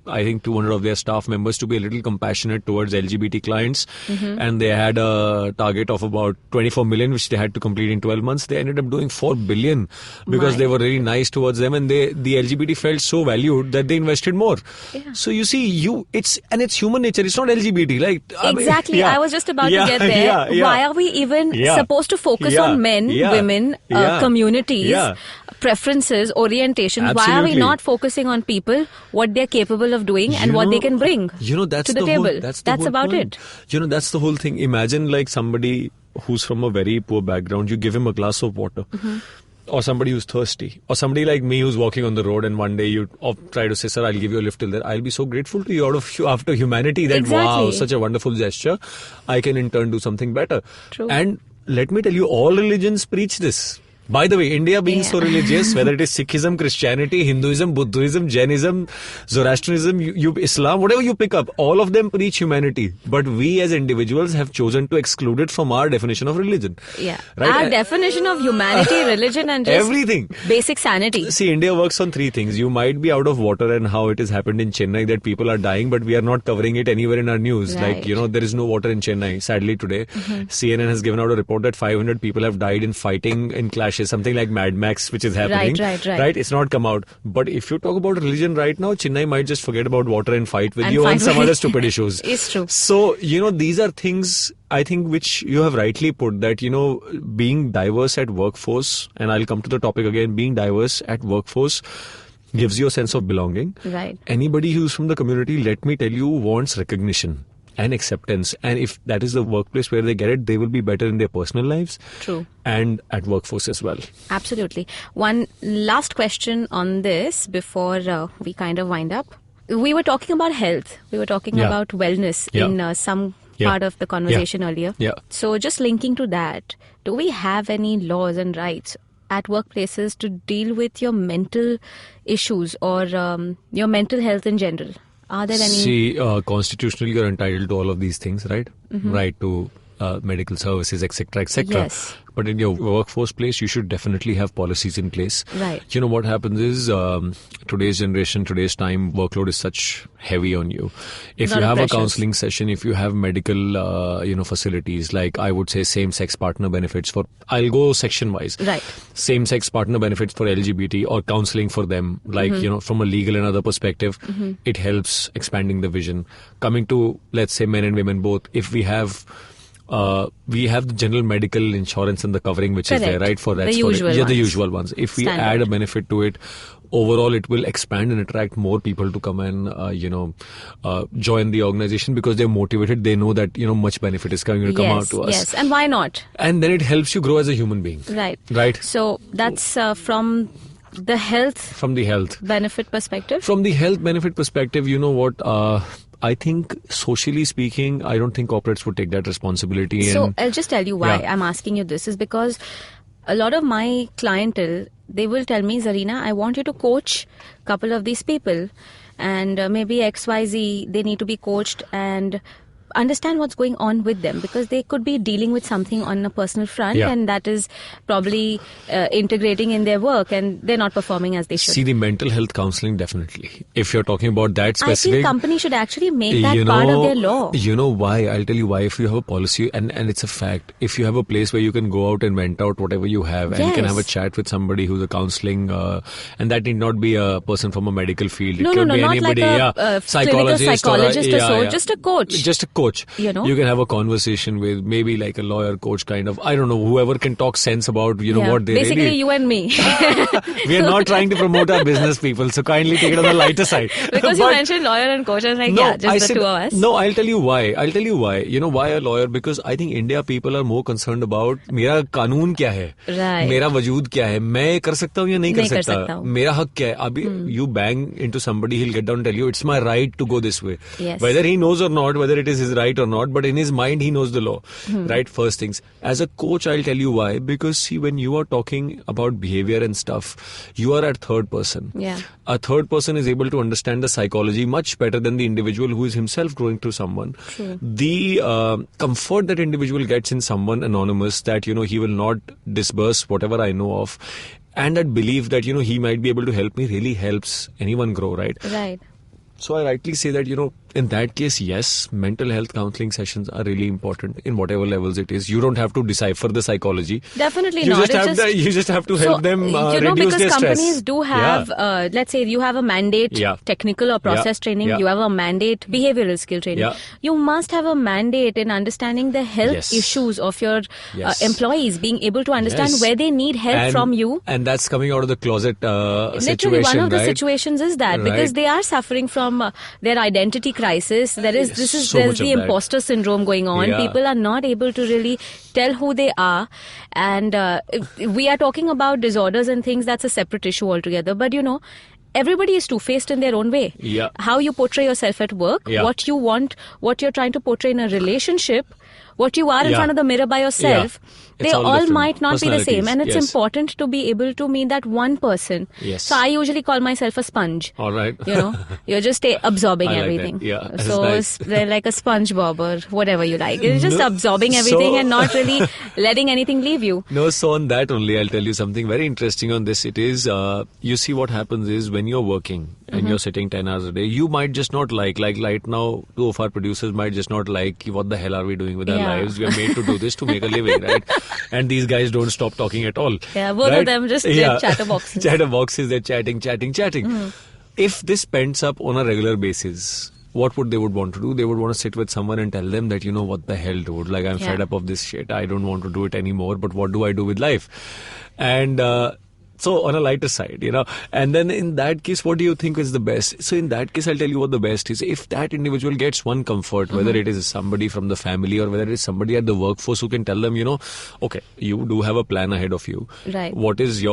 I think, 200 of their staff members to be a little compassionate towards LGBT clients. And they had a target of about 24 million, which they had to complete in 12 months. They ended up doing 4 billion because they were really nice towards them, and the LGBT felt so valued that they invested more. Yeah. So you see, it's human nature. It's not LGBT. Like Exactly. I was just about to get there. Why are we even supposed to focus on men, women, communities, preferences, orientations? Absolutely. Why are we not focusing on people, what they're capable of doing and what they can bring that's to the table? That's about point. it. That's the whole thing. Imagine like somebody who's from a very poor background, you give him a glass of water. Or somebody who's thirsty, or somebody like me who's walking on the road, and one day you try to say, sir, I'll give you a lift till there. I'll be so grateful to you after humanity that, wow, such a wonderful gesture. I can in turn do something better. True. And let me tell you, all religions preach this. By the way, India being so religious, whether it is Sikhism, Christianity, Hinduism, Buddhism, Jainism, Zoroastrianism, Islam, whatever you pick up, all of them preach humanity. But we as individuals have chosen to exclude it from our definition of religion. Yeah. Right? Our definition of humanity, religion and just everything. Basic sanity. See, India works on three things. You might be out of water, and how it has happened in Chennai that people are dying, but we are not covering it anywhere in our news. Right. Like, there is no water in Chennai. Sadly today, CNN has given out a report that 500 people have died in fighting in clashes, something like Mad Max, which is happening. Right. It's not come out. But if you talk about religion right now, Chennai might just forget about water and fight with you on some other stupid issues. It's true. So, these are things, I think, which you have rightly put, that, being diverse at workforce, and I'll come to the topic again, being diverse at workforce gives you a sense of belonging. Right. Anybody who's from the community, let me tell you, wants recognition and acceptance. And if that is the workplace where they get it, they will be better in their personal lives. True. And at workforce as well. Absolutely. One last question on this before we kind of wind up. We were talking about health. We were talking about wellness in some part of the conversation earlier. Yeah. So just linking to that, do we have any laws and rights at workplaces to deal with your mental issues or your mental health in general? Are there any? See, constitutionally you're entitled to all of these things, right? Right to medical services, etc., etc. Yes. But in your workforce place, you should definitely have policies in place. Right. What happens is, today's generation, today's time, workload is such heavy on you. If you have a counseling session, if you have medical, facilities, like I would say same-sex partner benefits I'll go section-wise. Right. Same-sex partner benefits for LGBT or counseling for them, like, from a legal and other perspective, it helps expanding the vision. Coming to, let's say, men and women both, if we have the general medical insurance and the covering which is there, right? For that, the usual ones. If we add a benefit to it, overall it will expand and attract more people to come and join the organization because they're motivated. They know that much benefit is going to come out to us. Yes, and why not? And then it helps you grow as a human being. Right. So that's from the health benefit perspective. From the health benefit perspective, you know what? I think socially speaking, I don't think corporates would take that responsibility. So I'll just tell you why I'm asking you this is because a lot of my clientele, they will tell me, Zarina, I want you to coach a couple of these people and maybe XYZ, they need to be coached and understand what's going on with them because they could be dealing with something on a personal front and that is probably integrating in their work and they're not performing as they should. See, the mental health counseling, definitely. If you're talking about that specific... I feel companies should actually make that part of their law. You know why? I'll tell you why. If you have a policy, and it's a fact, if you have a place where you can go out and vent out whatever you have and you can have a chat with somebody who's a counseling, and that need not be a person from a medical field. It could be not anybody, like a psychologist or so, just a coach. Just a coach. You can have a conversation with maybe like a lawyer, coach kind of, I don't know, whoever can talk sense about, what they basically really... you and me. We are not trying to promote our business, people, so kindly take it on the lighter side. Because you mentioned lawyer and coach, I was like, just the two of us. No, I'll tell you why. You know why a lawyer? Because I think India people are more concerned about मेरा कानून क्या है, मेरा वजूद क्या है, मैं कर सकता हूँ या नहीं कर सकता, मेरा हक क्या है. अभी you bang into somebody, he'll get down and tell you, it's my right to go this way. Yes. Whether he knows or not, whether it is his right or not, but in his mind he knows the law. Right? First things. As a coach, I'll tell you why. Because see, when you are talking about behavior and stuff, you are at third person. Yeah. A third person is able to understand the psychology much better than the individual who is himself going through someone. True. The comfort that individual gets in someone anonymous, that he will not disburse whatever I know of, and that belief that he might be able to help me really helps anyone grow, right? Right. So I rightly say that in that case, yes, mental health counseling sessions are really important in whatever levels it is. You don't have to decipher the psychology. Definitely you not. You just have to help them reduce their stress. Because companies do have, let's say you have a mandate technical or process training, you have a mandate behavioral skill training. You must have a mandate in understanding the health issues of your employees, being able to understand where they need help from you. And that's coming out of the closet Literally, situation, one of the situations is that because they are suffering from their identity crisis crisis. There's the imposter syndrome going on. Yeah. People are not able to really tell who they are. And we are talking about disorders and things, that's a separate issue altogether. But everybody is two-faced in their own way. Yeah. How you portray yourself at work, Yeah. what you want, what you're trying to portray in a relationship, what you are in front of the mirror by yourself, they all might not be the same. And it's important to be able to meet that one person. Yes. So I usually call myself a sponge. All right. You're just absorbing everything. That. Yeah, that's so nice. they're like a SpongeBob or whatever you like. You're just absorbing everything and not really letting anything leave you. No, so on that only, I'll tell you something very interesting on this. It is, you see what happens is when you're working and you're sitting 10 hours a day, you might just not like right now, two of our producers might just not like, what the hell are we doing with our lives? We are made to do this to make a living, right? And these guys don't stop talking at all. Yeah, both of them just chatterboxes. Chatterboxes, they're chatting. If this pends up on a regular basis, what they would want to do? They would want to sit with someone and tell them that, what the hell, dude, like I'm fed up of this shit. I don't want to do it anymore, but what do I do with life? And so on a lighter side, and then in that case, what do you think is the best? So in that case, I'll tell you what the best is. If that individual gets one comfort, whether it is somebody from the family or whether it is somebody at the workforce who can tell them, okay, you do have a plan ahead of you. Right. What is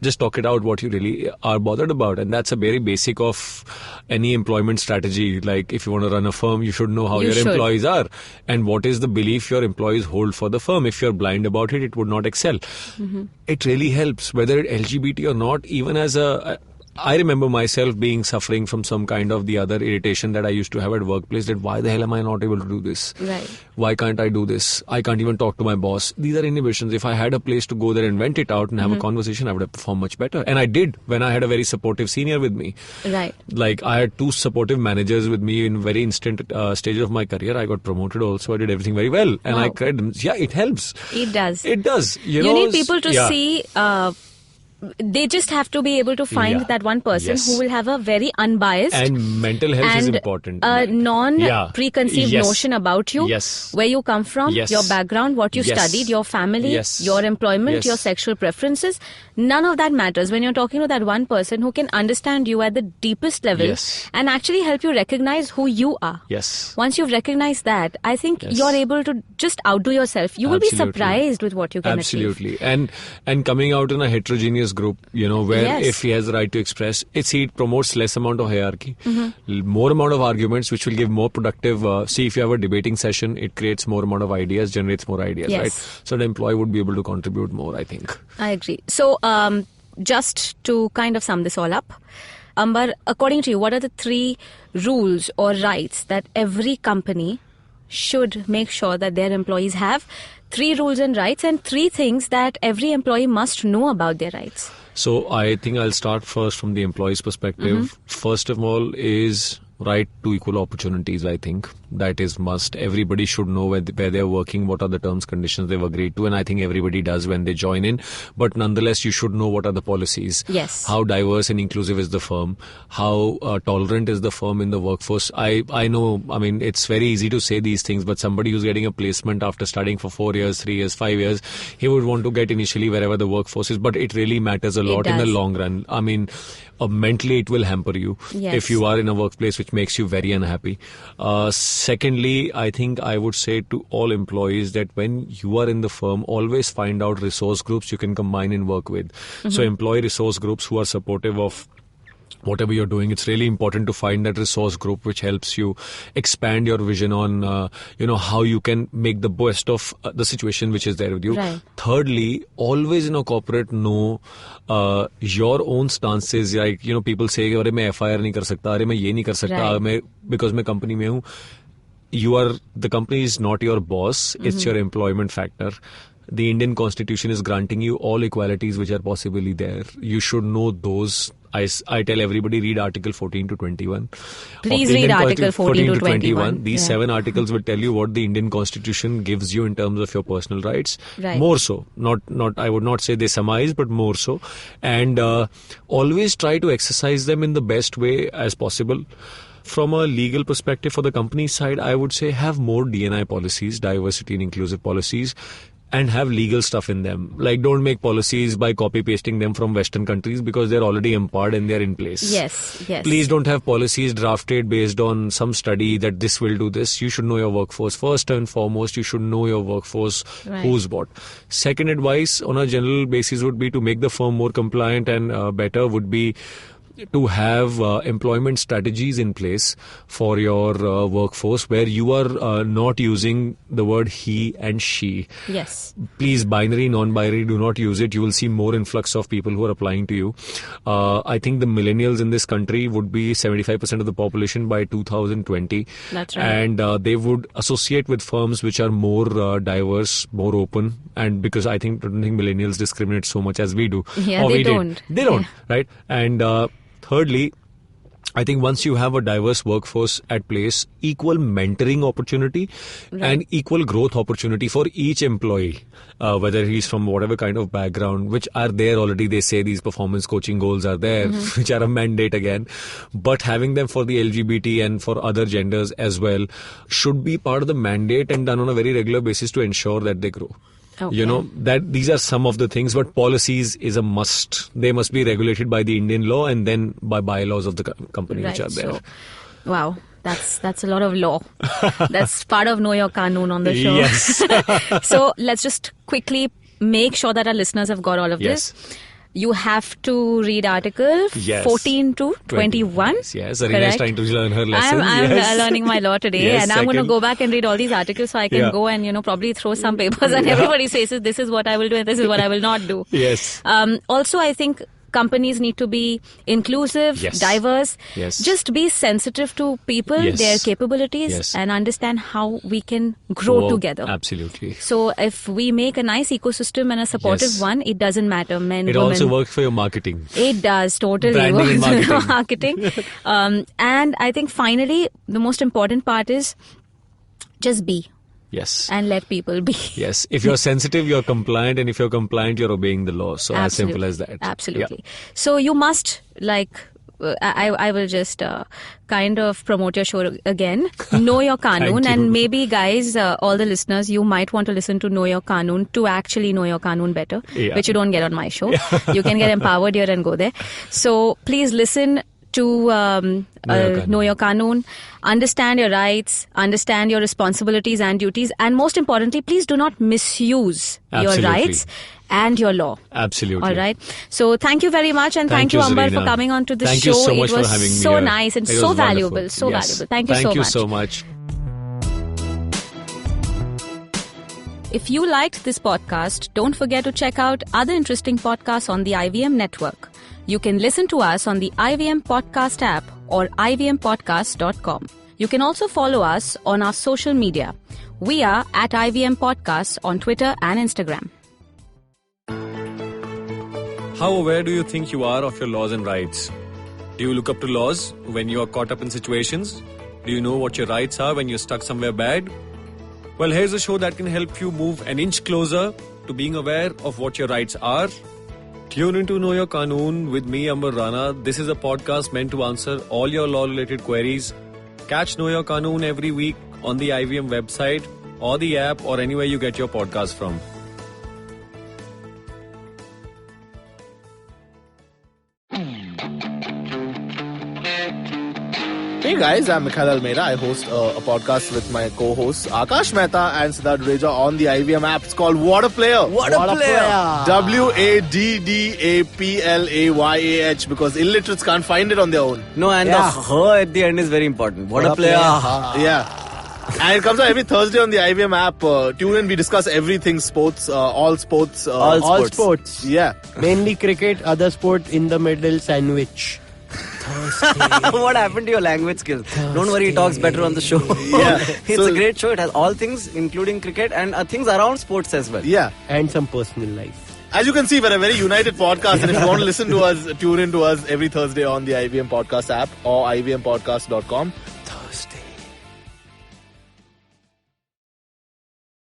just talk it out what you really are bothered about. And that's a very basic of any employment strategy. Like if you want to run a firm, you should know how your employees are and what is the belief your employees hold for the firm. If you're blind about it, it would not excel. It really helps, whether LGBT or not. Even as I remember myself suffering from some kind of the other irritation that I used to have at workplace, that why the hell am I not able to do this? Right. Why can't I do this? I can't even talk to my boss. These are inhibitions. If I had a place to go there and vent it out and have a conversation, I would have performed much better. And I did when I had a very supportive senior with me. Right. Like I had two supportive managers with me in very instant stages of my career. I got promoted also. I did everything very well. And I credit them. Yeah, it helps. It does. It does. You need people to see... they just have to be able to find that one person who will have a very unbiased and mental health is important. A non-preconceived notion about you, where you come from, your background, what you studied, your family, your employment, your sexual preferences. None of that matters when you're talking to that one person who can understand you at the deepest level and actually help you recognize who you are. Once you've recognized that, I think you're able to just outdo yourself. You will be surprised with what you can achieve. And coming out in a heterogeneous group, where if he has the right to express, it promotes less amount of hierarchy, more amount of arguments, which will give more productive. See, if you have a debating session, it creates more amount of ideas, generates more ideas, right? So the employee would be able to contribute more, I think. I agree. So just to kind of sum this all up, Amber, according to you, what are the 3 rules or rights that every company should make sure that their employees have? 3 rules and rights, and 3 things that every employee must know about their rights. So I think I'll start first from the employee's perspective. First of all is right to equal opportunities. I think that is must. Everybody should know where they're working, what are the terms, conditions they've agreed to, and I think everybody does when they join in. But nonetheless, you should know what are the policies. How diverse and inclusive is the firm? How tolerant is the firm in the workforce? I know, I mean, it's very easy to say these things, but somebody who's getting a placement after studying for 4 years, 3 years, 5 years, he would want to get initially wherever the workforce is, but it really matters a lot in the long run. I mean, mentally it will hamper you if you are in a workplace which makes you very unhappy. Secondly, I think I would say to all employees that when you are in the firm, always find out resource groups you can combine and work with. So employee resource groups who are supportive of whatever you're doing. It's really important to find that resource group which helps you expand your vision on, how you can make the best of the situation which is there with you. Thirdly, always in a corporate know your own stances. Like, people say, "Arey, main FIR nahi kar sakta, arey, main ye nahi kar sakta, because main company mein hu." The company is not your boss. It's your employment factor. The Indian Constitution is granting you all equalities which are possibly there. You should know those. I tell everybody, read Article 14 to 21. Please read Article 14 to 21. These 7 articles will tell you what the Indian Constitution gives you in terms of your personal rights. More so. Not. I would not say they surmise, but more so. And always try to exercise them in the best way as possible. From a legal perspective, for the company side, I would say have more D&I policies, diversity and inclusive policies. and have legal stuff in them. Like, don't make policies by copy pasting them from Western countries because they're already empowered and they're in place. Yes. Please don't have policies drafted based on some study that this will do this. You should know your workforce. First and foremost, you should know your workforce, who's what. Second advice on a general basis would be to make the firm more compliant and better would be to have employment strategies in place for your workforce where you are not using the word he and she. Yes. Please, binary, non-binary, do not use it. You will see more influx of people who are applying to you. I think the millennials in this country would be 75% of the population by 2020. That's right. And they would associate with firms which are more diverse, more open. And because I don't think millennials discriminate so much as we do. Yeah, they don't. They don't, right? And thirdly, I think once you have a diverse workforce at place, equal mentoring opportunity and equal growth opportunity for each employee, whether he's from whatever kind of background, which are there already. They say these performance coaching goals are there, which are a mandate again. But having them for the LGBT and for other genders as well should be part of the mandate and done on a very regular basis to ensure that they grow. Okay. You know, that these are some of the things, but policies is a must. They must be regulated by the Indian law and then by bylaws of the company which are there. So, wow. That's a lot of law. That's part of Know Your Kanun on the show. Yes. So let's just quickly make sure that our listeners have got all of this. You have to read article 14 to 21. Yes, Zarina is trying to learn her lesson. I'm learning my law today, and I'm going to second. go back and read all these articles so I can go and probably throw some papers and everybody says this is what I will do and this is what I will not do. Yes. Also, I think companies need to be inclusive, diverse. Just be sensitive to people, their capabilities, and understand how we can grow together. Absolutely. So if we make a nice ecosystem and a supportive one, it doesn't matter, men, it women. also works for your marketing. It does, totally Branding works and for marketing. And I think finally, the most important part is just be. Yes. And let people be. Yes. If you're sensitive, you're compliant. And if you're compliant, you're obeying the law. So as simple as that. Absolutely. Yeah. So you must I will just kind of promote your show again. Know Your Kanun. And maybe guys, all the listeners, you might want to listen to Know Your Kanun to actually know your Kanun better, which you don't get on my show. You can get empowered here and go there. So please listen to Know Your Kanun, understand your rights, understand your responsibilities and duties, and most importantly, please do not misuse your rights and your law. Absolutely. All right. So thank you very much, and thank you, Amber, for coming on to the show. Thank you so much for having me. It was so nice and so valuable. So valuable. Thank you so much. Thank you so much. If you liked this podcast, don't forget to check out other interesting podcasts on the IVM network. You can listen to us on the IVM Podcast app or ivmpodcast.com. You can also follow us on our social media. We are at IVM Podcasts on Twitter and Instagram. How aware do you think you are of your laws and rights? Do you look up to laws when you are caught up in situations? Do you know what your rights are when you're stuck somewhere bad? Well, here's a show that can help you move an inch closer to being aware of what your rights are. Tune into Know Your Kanun with me, Amber Rana. This is a podcast meant to answer all your law-related queries. Catch Know Your Kanun every week on the IVM website or the app or anywhere you get your podcast from. Hey guys, I'm Mikhail Almeida. I host a podcast with my co-hosts Akash Mehta and Siddharth Dureja on the IVM app. It's called What a Player. What a Player. WADDAPLAYAH, because illiterates can't find it on their own. No, and the her at the end is very important. What a player. Yeah. And it comes out every Thursday on the IVM app. Tune in, we discuss everything sports, all sports. All sports. Yeah. Mainly cricket, other sport in the middle, sandwich. What happened to your language skills? Don't worry, he talks better on the show. Yeah. It's a great show. It has all things, including cricket and things around sports as well. Yeah. And some personal life. As you can see, we're a very united podcast, and if you want to listen to us, tune in to us every Thursday on the IVM Podcast app or ivmpodcast.com. Thursday.